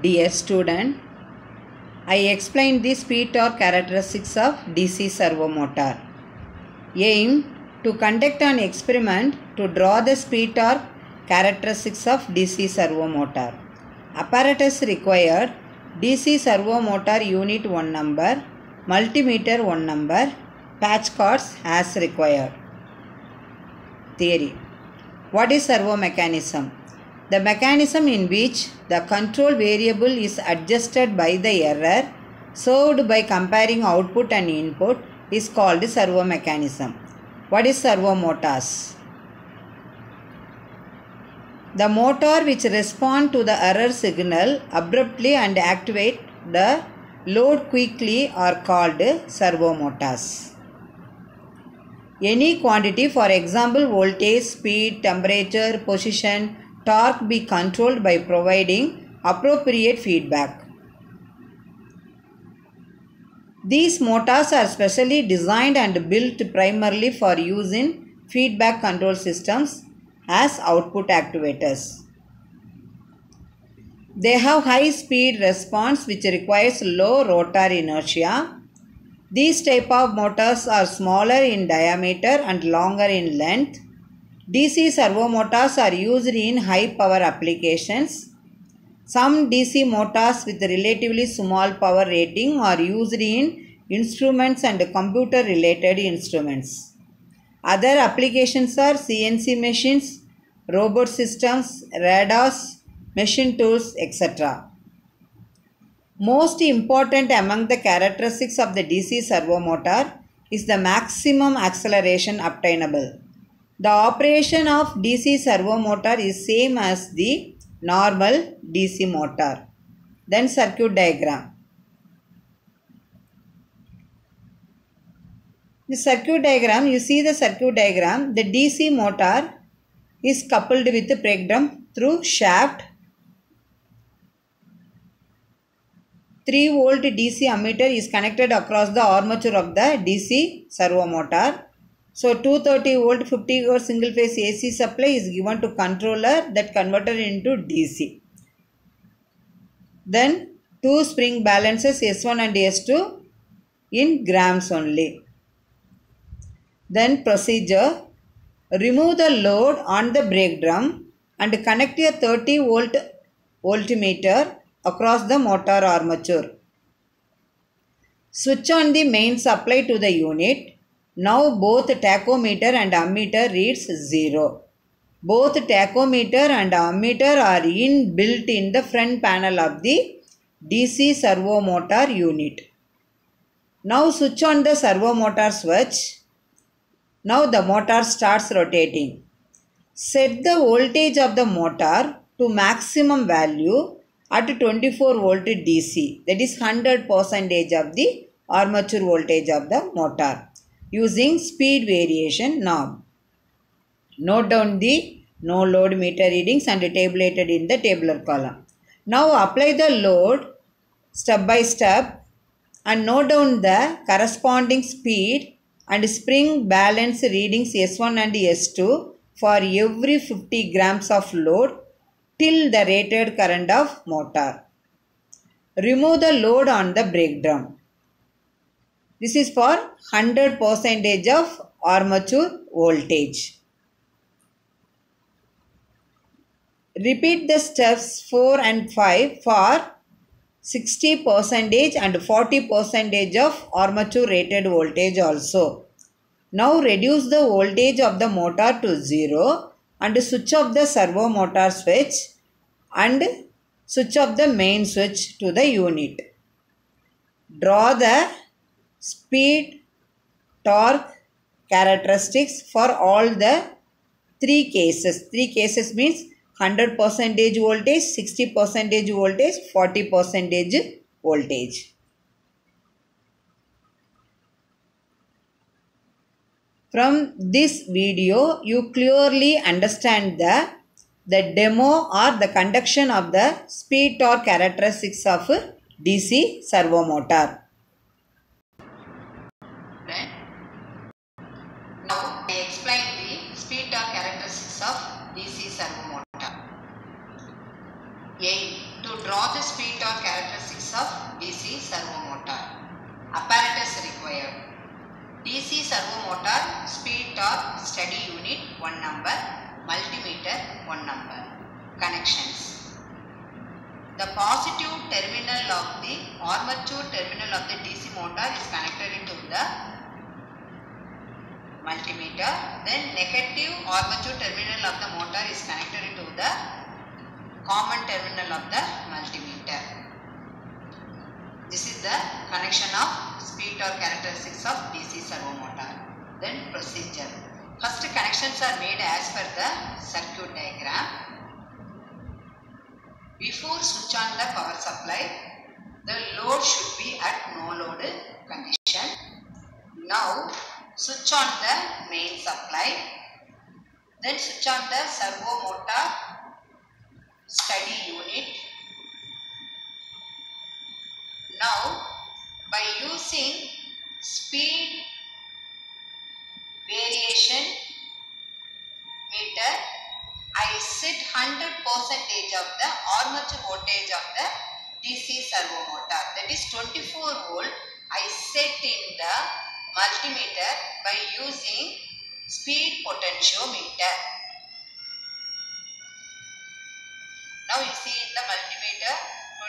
Dear student, I explained the speed torque characteristics of DC servo motor. Aim to conduct an experiment to draw the speed torque characteristics of DC servo motor. Apparatus required: DC servo motor unit 1 number, multimeter 1 number, patch cords as required. Theory. What is servo mechanism? The mechanism in which the control variable is adjusted by the error solved by comparing output and input is called servo mechanism. What is servo motors? The motor which respond to the error signal abruptly and activate the load quickly are called servo motors. Any quantity, for example voltage, speed, temperature, position, torque, be controlled by providing appropriate feedback. These motors are specially designed and built primarily for use in feedback control systems as output activators. They have high speed response which requires low rotor inertia. These type of motors are smaller in diameter and longer in length. DC servo motors are used in high power applications. Some DC motors with relatively small power rating are used in instruments and computer related instruments. Other applications are CNC machines, robot systems, radars, machine tools, etc. Most important among the characteristics of the DC servo motor is the maximum acceleration obtainable. The operation of DC servo motor is same as the normal DC motor. Then circuit diagram. The circuit diagram, you see the circuit diagram, the DC motor is coupled with the brake drum through shaft. 3 volt DC ammeter is connected across the armature of the DC servo motor. So 230 volt 50 Hz single phase AC supply is given to controller that converted into DC. Then 2 spring balances S1 and S2 in grams only. Then procedure: remove the load on the brake drum and connect a 30 volt voltmeter across the motor armature. Switch on the main supply to the unit. Now both tachometer and ammeter reads 0. Both tachometer and ammeter are inbuilt in the front panel of the DC servo motor unit. Now switch on the servo motor switch. Now the motor starts rotating. Set the voltage of the motor to maximum value at 24 volt DC, that is 100% of the armature voltage of the motor, using speed variation knob. Note down the no load meter readings and tabulated in the tabular column. Now apply the load step by step and note down the corresponding speed and spring balance readings S1 and S2 for every 50 grams of load till the rated current of motor. Remove the load on the brake drum. This is for 100% of armature voltage. Repeat the steps 4 and 5 for 60% and 40% of armature rated voltage also. Now reduce the voltage of the motor to 0 and switch off the servo motor switch and switch off the main switch to the unit. Draw the speed, torque characteristics for all the 3 cases. 3 cases means 100% voltage, 60% voltage, 40% voltage. From this video, you clearly understand the demo or the conduction of the speed torque characteristics of DC servo motor. Now I explain the speed torque characteristics of DC servo motor. Aim to draw draw the speed or characteristics of DC servo motor. Apparatus required. DC servo motor speed torque steady unit 1 number, multimeter 1 number. Connections. The positive terminal of the armature terminal of the DC motor is connected into the multimeter. Then negative armature terminal of the motor is connected into the common terminal of the multimeter. This is the connection of speed or characteristics of DC servo motor. Then procedure. First connections are made as per the circuit diagram. Before switch on the power supply, the load should be at no load condition. Now switch on the main supply. Then switch on the servo motor steady unit. Now by using speed variation meter, I set 100% of the armature voltage of the DC servo motor, that is 24 volt. I set in the multimeter by using speed potentiometer. Now you see in the multimeter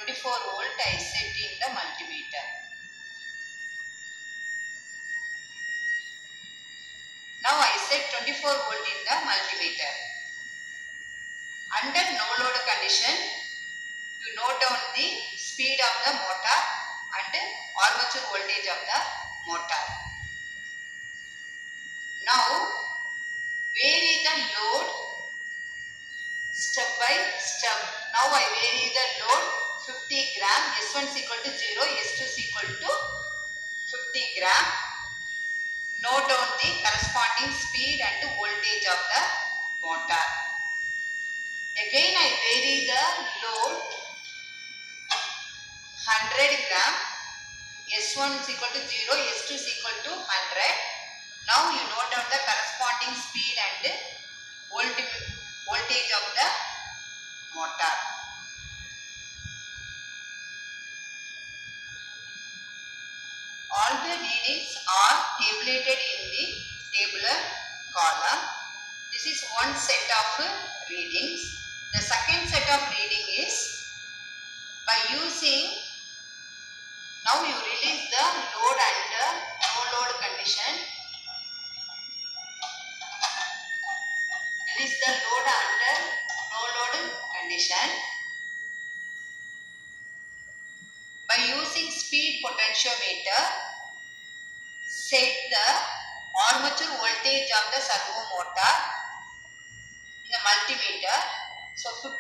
24 volt I set in the multimeter. Now I set 24 volt in the multimeter. Under no load condition, you note down the speed of the motor and armature voltage of the motor. Now vary the load step by step. Now I vary the load 50 gram, S1 is equal to 0, S2 is equal to 50 gram. Note down the corresponding speed and voltage of the motor. Again I vary the load 100 gram, S1 is equal to 0, S2 is equal to 100. Now you note down the corresponding speed and voltage of the motor. All the readings are tabulated in the tabular column. This is one set of readings. The second set of reading is by using, now you release the load under no load condition. Release the load under no load condition. By using speed potentiometer, set the armature voltage of the servo motor in the multimeter. So 50%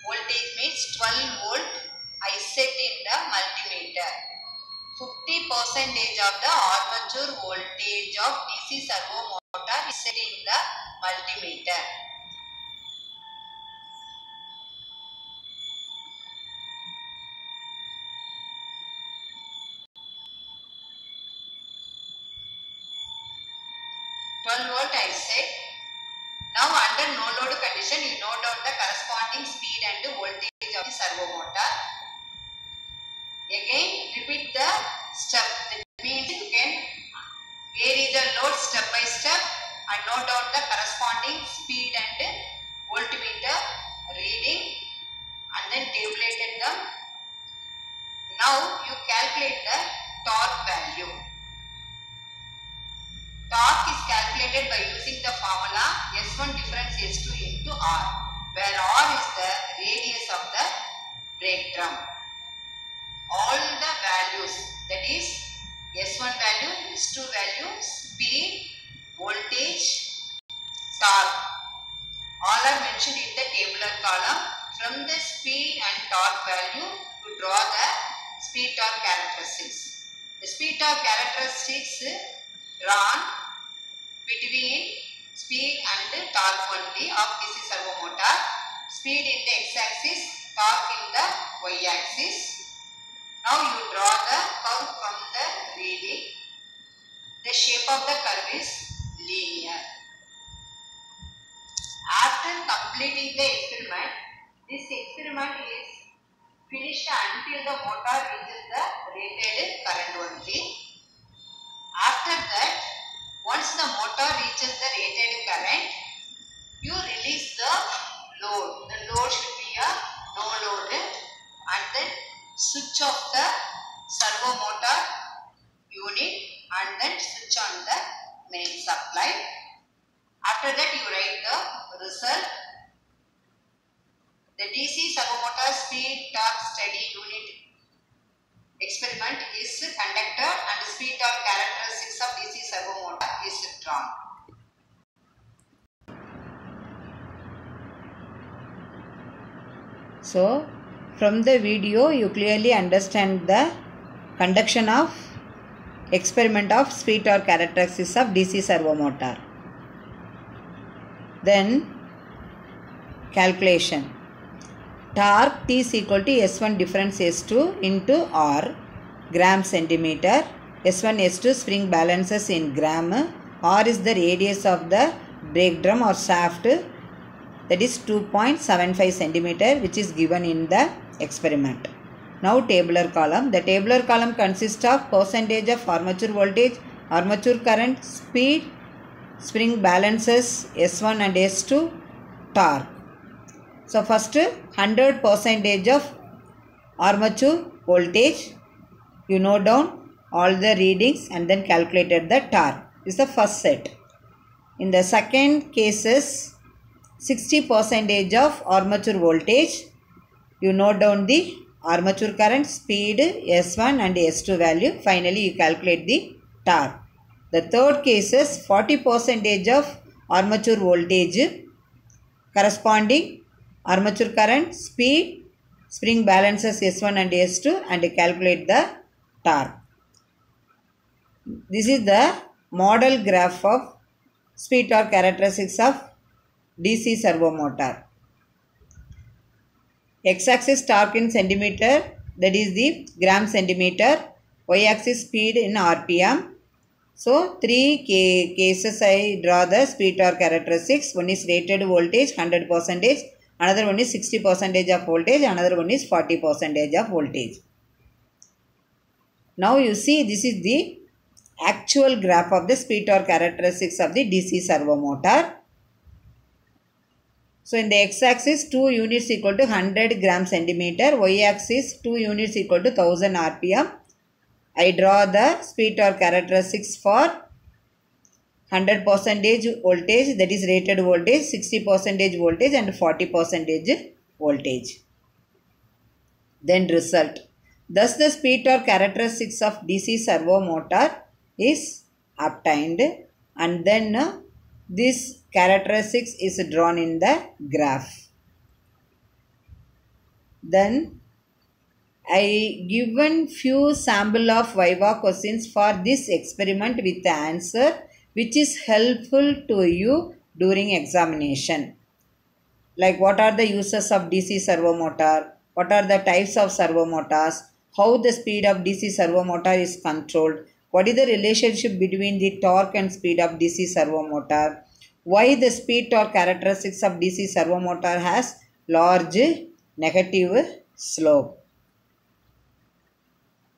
voltage means 12 volt I set in the multimeter. 50% of the armature voltage of DC servo motor is set in the multimeter. Volt I set. Now under no load condition, you note down the corresponding speed and voltage of the servo motor. Again repeat the step. That means you can vary the load step by step and note down the corresponding speed and voltmeter reading and then tabulated them. Now you calculate the torque value. Torque is calculated by using the formula S1 difference S2 into R, where R is the radius of the brake drum. All the values, that is S1 value, S2 value, speed, voltage, torque, all are mentioned in the tabular column. From the speed and torque value, to draw the speed torque characteristics. The speed torque characteristics drawn between speed and torque only of DC servo motor. Speed in the x-axis, torque in the y-axis. Now you draw the curve from the reading. The shape of the curve is linear. After completing the experiment, This experiment is finished until the motor reaches the rated current only. After that, once the motor reaches the rated current, you release the load. The load should be a no load, and then switch off the servo motor unit and then switch on the main supply. After that, you write the result. The DC servo motor speed torque steady unit experiment is conducted and speed torque characteristics of DC servo motor is drawn. So, from the video you clearly understand the conduction of experiment of speed torque characteristics of DC servo motor. Then calculation. Torque T is equal to S1 difference S2 into R gram centimeter. S1 S2 spring balances in gram. R is the radius of the brake drum or shaft, that is 2.75 centimeter, which is given in the experiment. Now tabular column. The tabular column consists of percentage of armature voltage, armature current, speed, spring balances S1 and S2, torque. So first 100% of armature voltage, you note down all the readings and then calculated the torque. This is the first set. In the second cases, 60% of armature voltage, you note down the armature current, speed, S1 and S2 value. Finally, you calculate the torque. The third cases, 40% of armature voltage, corresponding armature current, speed, spring balances S1 and S2 and calculate the torque. This is the model graph of speed torque characteristics of DC servo motor. X-axis torque in centimeter, that is the gram centimeter. Y-axis speed in RPM. So, three cases I draw the speed torque characteristics. One is rated voltage 100%, another one is 60% of voltage, another one is 40% of voltage. Now you see, this is the actual graph of the speed torque characteristics of the DC servo motor. So in the x-axis 2 units equal to 100 gram centimeter, y-axis 2 units equal to 1000 RPM. I draw the speed torque characteristics for 100% voltage, that is rated voltage, 60% voltage and 40% voltage. Then result. Thus the speed torque characteristics of DC servo motor is obtained, and then this characteristics is drawn in the graph. Then I given few sample of Viva questions for this experiment with the answer, which is helpful to you during examination. Like, what are the uses of DC servo motor? What are the types of servo motors? How the speed of DC servo motor is controlled? What is the relationship between the torque and speed of DC servo motor? Why the speed torque characteristics of DC servo motor has large negative slope?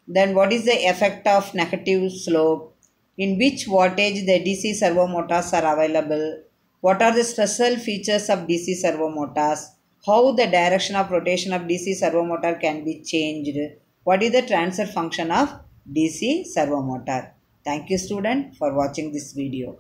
Then what is the effect of negative slope? In which voltage the DC servo motors are available? What are the special features of DC servo motors? How the direction of rotation of DC servo motor can be changed? What is the transfer function of DC servo motor? Thank you student for watching this video.